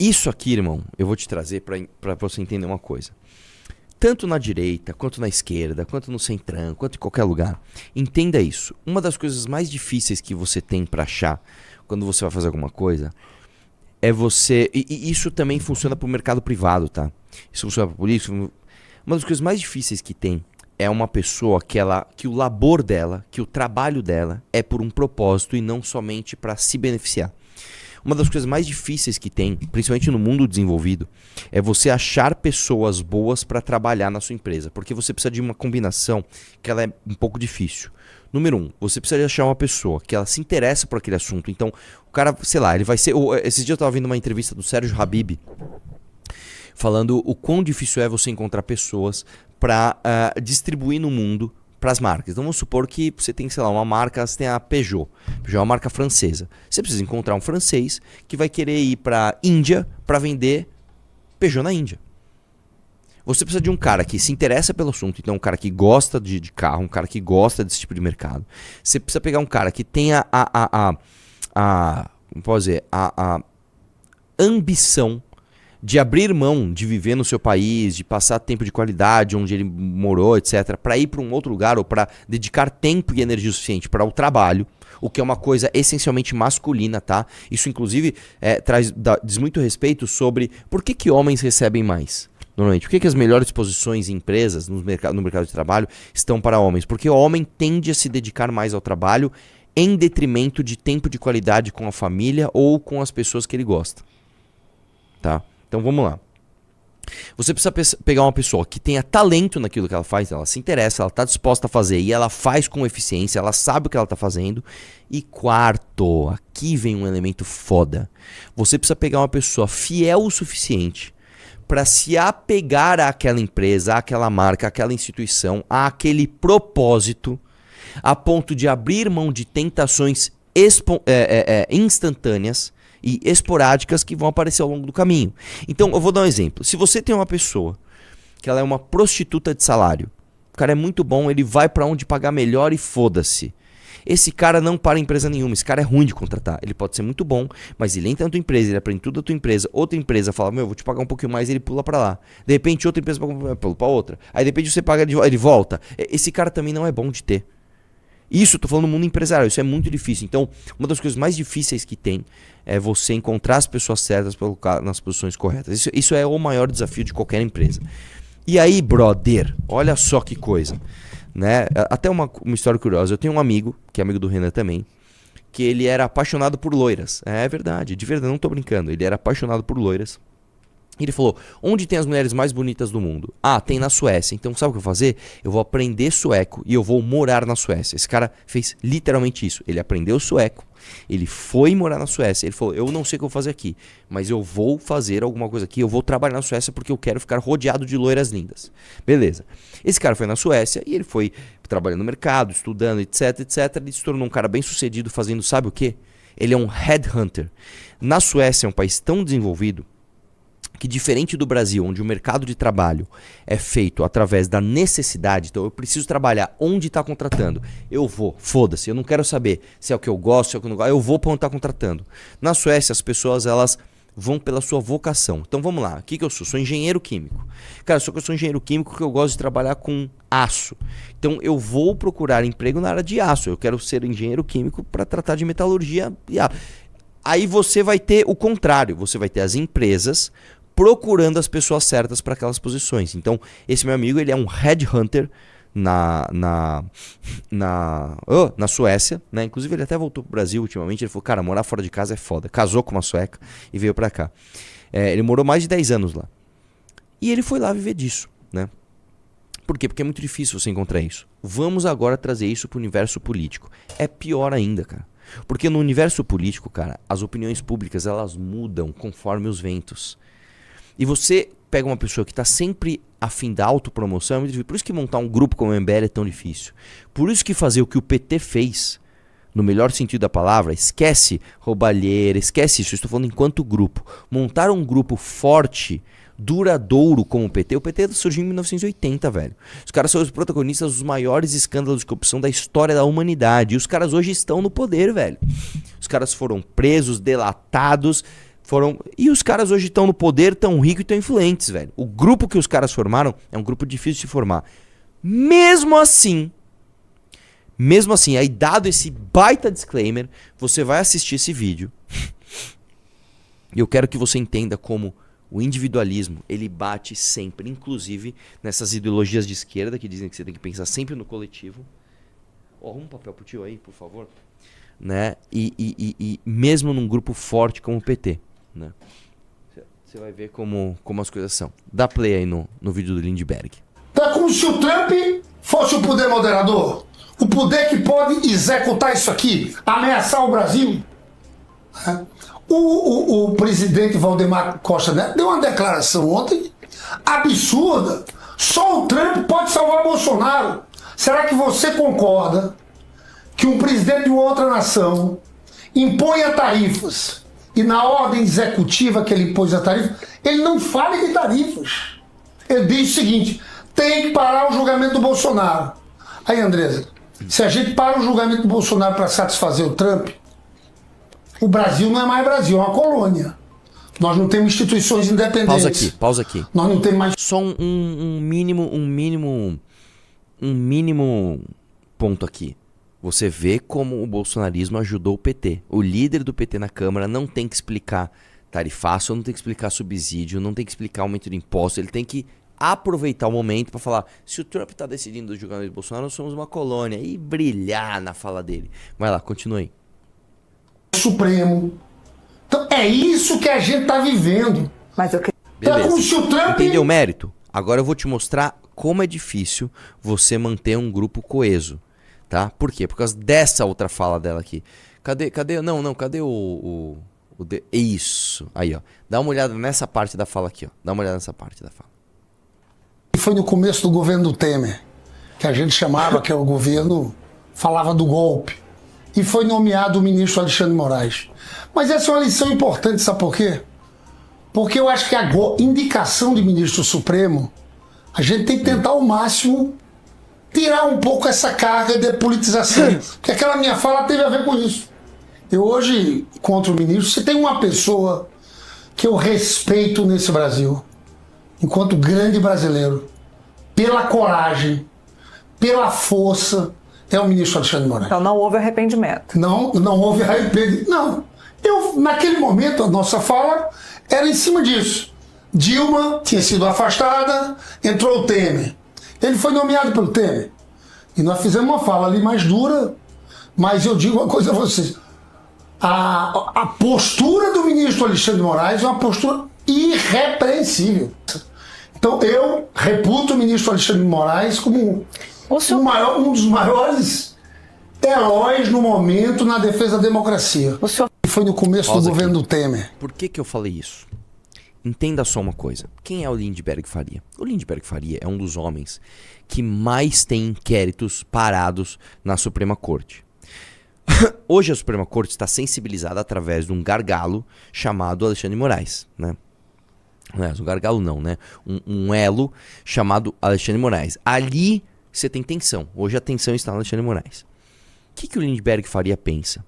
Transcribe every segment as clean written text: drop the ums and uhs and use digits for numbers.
Isso aqui, irmão, eu vou te trazer pra você entender uma coisa. Tanto na direita, quanto na esquerda, quanto no centrão, quanto em qualquer lugar. Entenda isso. Uma das coisas mais difíceis que você tem pra achar quando você vai fazer alguma coisa é você... E isso também funciona pro mercado privado, tá? Isso funciona pro político. Uma das coisas mais difíceis que tem é uma pessoa que o labor dela, que o trabalho dela é por um propósito e não somente pra se beneficiar. Uma das coisas mais difíceis que tem, principalmente no mundo desenvolvido, é você achar pessoas boas para trabalhar na sua empresa. Porque você precisa de uma combinação que ela é um pouco difícil. Número 1, você precisa de achar uma pessoa que ela se interessa por aquele assunto. Então, o cara, sei lá, ele vai ser... Esses dias eu estava vendo uma entrevista do Sérgio Habib, falando o quão difícil é você encontrar pessoas para distribuir no mundo para as marcas. Então vamos supor que você tem, sei lá, uma marca, você tem a Peugeot. Peugeot é uma marca francesa. Você precisa encontrar um francês que vai querer ir para Índia para vender Peugeot na Índia. Você precisa de um cara que se interessa pelo assunto, então um cara que gosta de carro, um cara que gosta desse tipo de mercado. Você precisa pegar um cara que tenha como posso dizer, a ambição de abrir mão de viver no seu país, de passar tempo de qualidade onde ele morou, etc., para ir para um outro lugar ou para dedicar tempo e energia suficiente para o trabalho, o que é uma coisa essencialmente masculina, tá? Isso, inclusive, diz muito respeito sobre por que homens recebem mais. Normalmente, por que as melhores posições em empresas, no mercado de trabalho, estão para homens? Porque o homem tende a se dedicar mais ao trabalho em detrimento de tempo de qualidade com a família ou com as pessoas que ele gosta, tá? Então vamos lá. Você precisa pegar uma pessoa que tenha talento naquilo que ela faz, ela se interessa, ela está disposta a fazer e ela faz com eficiência, ela sabe o que ela está fazendo. E quarto, aqui vem um elemento foda. Você precisa pegar uma pessoa fiel o suficiente para se apegar àquela empresa, àquela marca, àquela instituição, àquele propósito, a ponto de abrir mão de tentações instantâneas e esporádicas que vão aparecer ao longo do caminho. Então, eu vou dar um exemplo. Se você tem uma pessoa que ela é uma prostituta de salário, o cara é muito bom, ele vai pra onde pagar melhor e foda-se. Esse cara não para em empresa nenhuma, esse cara é ruim de contratar. Ele pode ser muito bom, mas ele entra na tua empresa, ele aprende tudo da tua empresa, outra empresa fala, meu, eu vou te pagar um pouquinho mais, ele pula pra lá. De repente, outra empresa pula pra outra. Aí, de repente, você paga, ele volta. Esse cara também não é bom de ter. Isso, tô falando no mundo empresarial, isso é muito difícil. Então, uma das coisas mais difíceis que tem é você encontrar as pessoas certas para colocar nas posições corretas. Isso é o maior desafio de qualquer empresa. E aí, brother, olha só que coisa, né? Até uma história curiosa. Eu tenho um amigo, que é amigo do Renan também, que ele era apaixonado por loiras. É verdade, de verdade, não tô brincando. Ele era apaixonado por loiras. Ele falou, onde tem as mulheres mais bonitas do mundo? Ah, tem na Suécia. Então sabe o que eu vou fazer? Eu vou aprender sueco e eu vou morar na Suécia. Esse cara fez literalmente isso. Ele aprendeu sueco, ele foi morar na Suécia. Ele falou, eu não sei o que eu vou fazer aqui, mas eu vou fazer alguma coisa aqui. Eu vou trabalhar na Suécia porque eu quero ficar rodeado de loiras lindas. Beleza. Esse cara foi na Suécia e ele foi trabalhando no mercado, estudando, etc, etc. Ele se tornou um cara bem sucedido fazendo, sabe o quê? Ele é um headhunter. Na Suécia é um país tão desenvolvido que, diferente do Brasil, onde o mercado de trabalho é feito através da necessidade, então eu preciso trabalhar onde está contratando, eu vou, foda-se, eu não quero saber se é o que eu gosto, se é o que eu não gosto, eu vou para onde está contratando. Na Suécia, as pessoas, elas vão pela sua vocação. Então vamos lá, o que eu sou? Sou engenheiro químico. Cara, só que eu sou engenheiro químico porque eu gosto de trabalhar com aço. Então eu vou procurar emprego na área de aço, eu quero ser engenheiro químico para tratar de metalurgia e aço. Aí você vai ter o contrário, você vai ter as empresas procurando as pessoas certas para aquelas posições. Então, esse meu amigo, ele é um headhunter na Suécia, né? Inclusive, ele até voltou pro Brasil ultimamente. Ele falou, cara, morar fora de casa é foda. Casou com uma sueca e veio para cá. Ele morou mais de 10 anos lá. E ele foi lá viver disso, né? Por quê? Porque é muito difícil você encontrar isso. Vamos agora trazer isso pro universo político. É pior ainda, cara. Porque no universo político, cara, as opiniões públicas, elas mudam conforme os ventos. E você pega uma pessoa que está sempre a fim da autopromoção, é muito difícil. Por isso que montar um grupo como o MBL é tão difícil. Por isso que fazer o que o PT fez, no melhor sentido da palavra, esquece roubalheira, esquece isso. Eu estou falando enquanto grupo. Montar um grupo forte, duradouro como o PT surgiu em 1980, velho. Os caras são os protagonistas dos maiores escândalos de corrupção da história da humanidade. E os caras hoje estão no poder, velho. Os caras foram presos, delatados, E os caras hoje estão no poder, tão ricos e tão influentes, velho. O grupo que os caras formaram é um grupo difícil de formar. Mesmo assim, aí dado esse baita disclaimer, você vai assistir esse vídeo. E eu quero que você entenda como o individualismo, ele bate sempre, inclusive nessas ideologias de esquerda que dizem que você tem que pensar sempre no coletivo. Arruma um papel pro tio aí, por favor. Né? E mesmo num grupo forte como o PT. Né? Você vai ver como as coisas são. Dá play aí no vídeo do Lindbergh. Tá como se o Trump fosse o poder moderador. O poder que pode executar isso aqui, ameaçar o Brasil. O presidente Valdemar Costa Neto deu uma declaração ontem absurda. Só o Trump pode salvar Bolsonaro. Será que você concorda que um presidente de uma outra nação imponha tarifas e na ordem executiva que ele impôs a tarifa, ele não fala de tarifas. Ele diz o seguinte: tem que parar o julgamento do Bolsonaro. Aí, Andresa, se a gente para o julgamento do Bolsonaro para satisfazer o Trump, o Brasil não é mais Brasil, é uma colônia. Nós não temos instituições independentes. Pausa aqui. Nós não temos mais... Só um mínimo ponto aqui. Você vê como o bolsonarismo ajudou o PT. O líder do PT na Câmara não tem que explicar tarifaço, não tem que explicar subsídio, não tem que explicar aumento de imposto. Ele tem que aproveitar o momento para falar: se o Trump está decidindo o julgamento de Bolsonaro, nós somos uma colônia. E brilhar na fala dele. Vai lá, continue aí. Supremo. Então é isso que a gente tá vivendo. Mas eu queria... Beleza. Como se o Trump... Entendeu o mérito? Agora eu vou te mostrar como é difícil você manter um grupo coeso, tá? Por quê? Por causa dessa outra fala dela aqui. Cadê cadê o isso. Aí, ó. Dá uma olhada nessa parte da fala aqui, ó. Dá uma olhada nessa parte da fala. Foi no começo do governo do Temer, que a gente chamava, que é o governo, falava do golpe. E foi nomeado o ministro Alexandre de Moraes. Mas essa é uma lição importante, sabe por quê? Porque eu acho que a indicação de ministro Supremo, a gente tem que tentar ao máximo tirar um pouco essa carga de politização. Porque aquela minha fala teve a ver com isso. Eu hoje, contra o ministro, se tem uma pessoa que eu respeito nesse Brasil, enquanto grande brasileiro, pela coragem, pela força, é o ministro Alexandre de Moraes. Então não houve arrependimento. Não houve arrependimento. Não. Naquele momento, a nossa fala era em cima disso. Dilma tinha sido afastada, entrou o Temer. Ele foi nomeado pelo Temer. E nós fizemos uma fala ali mais dura, mas eu digo uma coisa a vocês. A postura do ministro Alexandre de Moraes é uma postura irrepreensível. Então eu reputo o ministro Alexandre de Moraes como um dos maiores heróis no momento na defesa da democracia. Foi no começo do governo do Temer. Por que eu falei isso? Entenda só uma coisa. Quem é o Lindbergh Faria? O Lindbergh Faria é um dos homens que mais tem inquéritos parados na Suprema Corte. Hoje a Suprema Corte está sensibilizada através de um gargalo chamado Alexandre de Moraes, né? Um gargalo não, né? Um elo chamado Alexandre de Moraes. Ali você tem tensão. Hoje a tensão está no Alexandre de Moraes. O que o Lindbergh Faria pensa?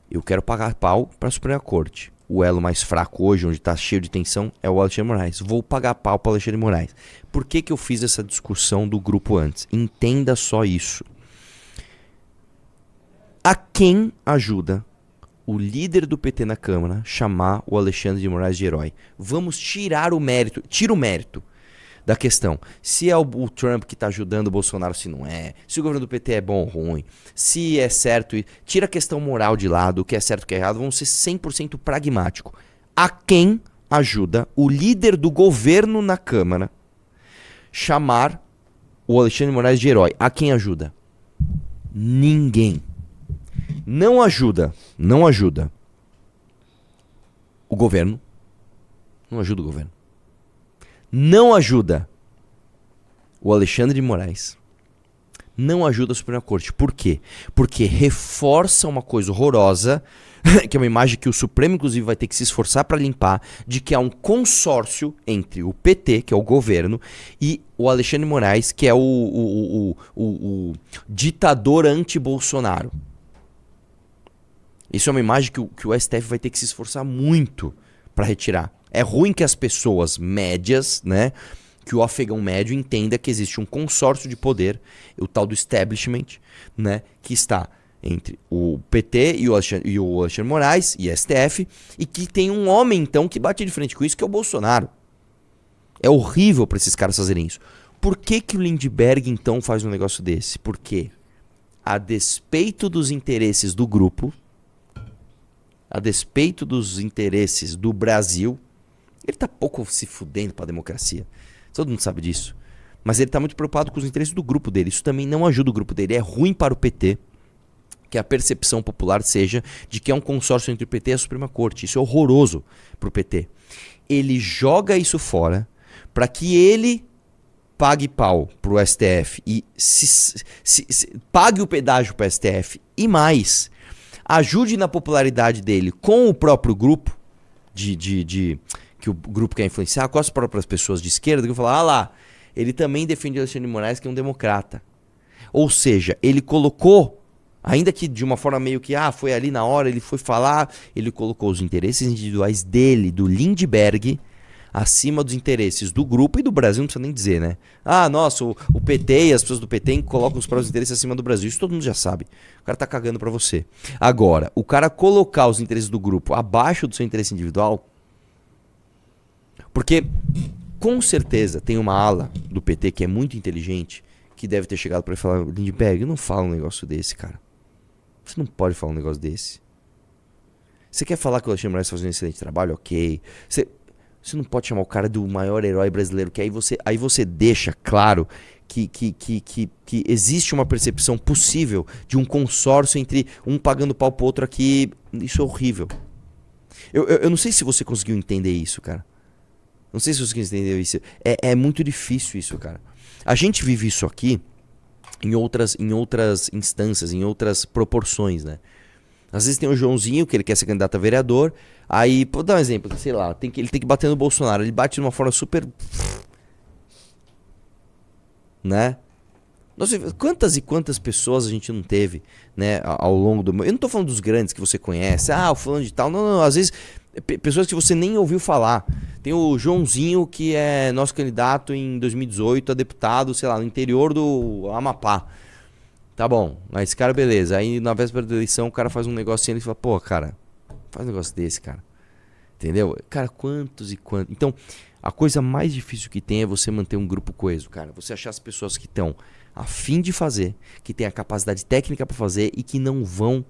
Eu quero pagar pau para a Suprema Corte. O elo mais fraco hoje, onde está cheio de tensão, é o Alexandre de Moraes. Vou pagar pau para o Alexandre de Moraes. Por que eu fiz essa discussão do grupo antes? Entenda só isso. A quem ajuda o líder do PT na Câmara chamar o Alexandre de Moraes de herói? Vamos tirar o mérito. Tira o mérito da questão. Se é o Trump que está ajudando o Bolsonaro, se não é. Se o governo do PT é bom ou ruim. Se é certo. Tira a questão moral de lado, o que é certo e o que é errado. Vamos ser 100% pragmático. A quem ajuda o líder do governo na Câmara chamar o Alexandre de Moraes de herói? A quem ajuda? Ninguém. Não ajuda o governo. Não ajuda o governo. Não ajuda o Alexandre de Moraes. Não ajuda a Suprema Corte. Por quê? Porque reforça uma coisa horrorosa, que é uma imagem que o Supremo, inclusive, vai ter que se esforçar para limpar, de que há um consórcio entre o PT, que é o governo, e o Alexandre de Moraes, que é o ditador anti-Bolsonaro. Isso é uma imagem que o STF vai ter que se esforçar muito para retirar. É ruim que as pessoas médias, né, que o afegão médio entenda que existe um consórcio de poder, o tal do establishment, né, que está entre o PT e o Alexandre Moraes e STF, e que tem um homem, então, que bate de frente com isso, que é o Bolsonaro. É horrível para esses caras fazerem isso. Por que o Lindbergh, então, faz um negócio desse? Porque, a despeito dos interesses do grupo, a despeito dos interesses do Brasil, ele tá pouco se fudendo pra democracia. Todo mundo sabe disso. Mas ele tá muito preocupado com os interesses do grupo dele. Isso também não ajuda o grupo dele. É ruim para o PT que a percepção popular seja de que é um consórcio entre o PT e a Suprema Corte. Isso é horroroso pro PT. Ele joga isso fora para que ele pague pau pro STF e pague o pedágio pro STF e mais, ajude na popularidade dele com o próprio grupo que o grupo quer influenciar, com as próprias pessoas de esquerda, que vão falar, lá, ele também defende o Alexandre de Moraes, que é um democrata. Ou seja, ele colocou, ainda que de uma forma meio que, foi ali na hora, ele foi falar, ele colocou os interesses individuais dele, do Lindbergh, acima dos interesses do grupo e do Brasil, não precisa nem dizer, né? Nossa, o PT e as pessoas do PT colocam os próprios interesses acima do Brasil. Isso todo mundo já sabe. O cara tá cagando pra você. Agora, o cara colocar os interesses do grupo abaixo do seu interesse individual, porque com certeza tem uma ala do PT que é muito inteligente, que deve ter chegado pra ele e falar, Lindbergh, não fala um negócio desse, cara. Você não pode falar um negócio desse. Você quer falar que o Alexandre Moraes tá fazendo um excelente trabalho? Ok. Você não pode chamar o cara do maior herói brasileiro, que aí você deixa claro que existe uma percepção possível de um consórcio entre um pagando pau pro outro aqui. Isso é horrível. Eu não sei se você conseguiu entender isso, cara. Não sei se você conseguiu entender isso. É muito difícil isso, cara. A gente vive isso aqui em outras instâncias, em outras proporções, né? Às vezes tem o Joãozinho, que ele quer ser candidato a vereador. Aí, vou dar um exemplo, sei lá, ele tem que bater no Bolsonaro. Ele bate de uma forma super... né? Nossa, quantas e quantas pessoas a gente não teve, né, ao longo do... Eu não tô falando dos grandes que você conhece. O fulano de tal. Não. Às vezes, pessoas que você nem ouviu falar. Tem o Joãozinho, que é nosso candidato em 2018 a deputado, sei lá, no interior do Amapá. Tá bom, mas esse cara, beleza. Aí na véspera da eleição o cara faz um negocinho e ele fala, pô, cara, faz um negócio desse, cara. Entendeu? Cara, quantos e quantos. Então, a coisa mais difícil que tem é você manter um grupo coeso, cara. Você achar as pessoas que estão a fim de fazer, que têm a capacidade técnica pra fazer e que não vão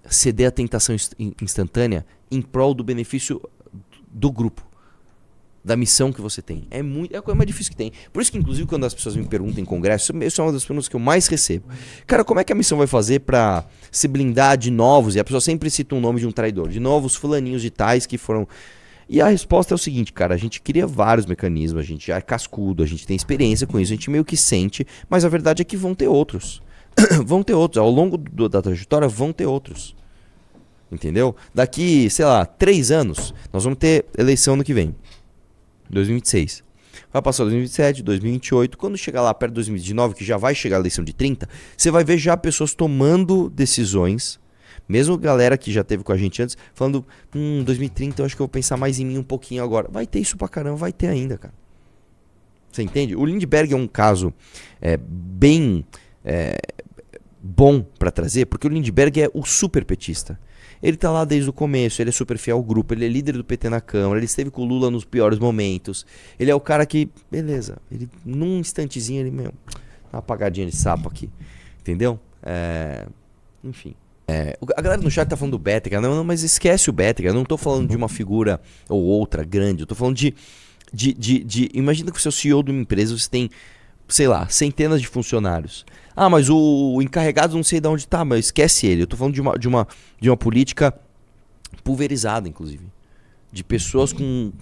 ceder à tentação instantânea em prol do benefício do grupo. Da missão que você tem. É a coisa mais difícil que tem. Por isso que, inclusive, quando as pessoas me perguntam em congresso, isso é uma das perguntas que eu mais recebo. Cara, como é que a missão vai fazer pra se blindar de novos? E a pessoa sempre cita um nome de um traidor. De novos fulaninhos de tais que foram... E a resposta é o seguinte, cara. A gente cria vários mecanismos. A gente é cascudo. A gente tem experiência com isso. A gente meio que sente. Mas a verdade é que vão ter outros. Vão ter outros. Ao longo da trajetória, vão ter outros. Entendeu? Daqui, sei lá, 3 anos, nós vamos ter eleição ano que vem. 2026. Vai passar 2027, 2028. Quando chegar lá perto de 2029, que já vai chegar a eleição de 30, você vai ver já pessoas tomando decisões. Mesmo galera que já teve com a gente antes, falando, 2030 eu acho que eu vou pensar mais em mim um pouquinho agora. Vai ter isso pra caramba, vai ter ainda, cara. Você entende? O Lindbergh é um caso bem bom pra trazer, porque o Lindbergh é o super petista. Ele tá lá desde o começo, ele é super fiel ao grupo, ele é líder do PT na Câmara, ele esteve com o Lula nos piores momentos. Ele é o cara que, beleza, ele num instantezinho ele, dá uma apagadinha de sapo aqui, entendeu? Enfim. A galera no chat tá falando do Bétega, não, mas esquece o Bétega, eu não tô falando de uma figura ou outra grande, eu tô falando de imagina que você é o CEO de uma empresa, você tem, sei lá, centenas de funcionários. Mas o encarregado não sei de onde tá, mas esquece ele. Eu tô falando de uma política pulverizada, inclusive. De pessoas com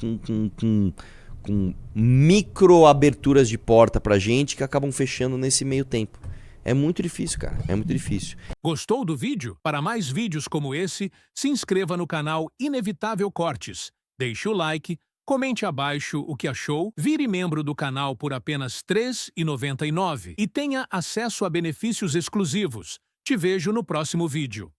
micro aberturas de porta pra gente que acabam fechando nesse meio tempo. É muito difícil, cara. É muito difícil. Gostou do vídeo? Para mais vídeos como esse, se inscreva no canal Inevitável Cortes. Deixe o like. Comente abaixo o que achou, vire membro do canal por apenas R$ 3,99 e tenha acesso a benefícios exclusivos. Te vejo no próximo vídeo.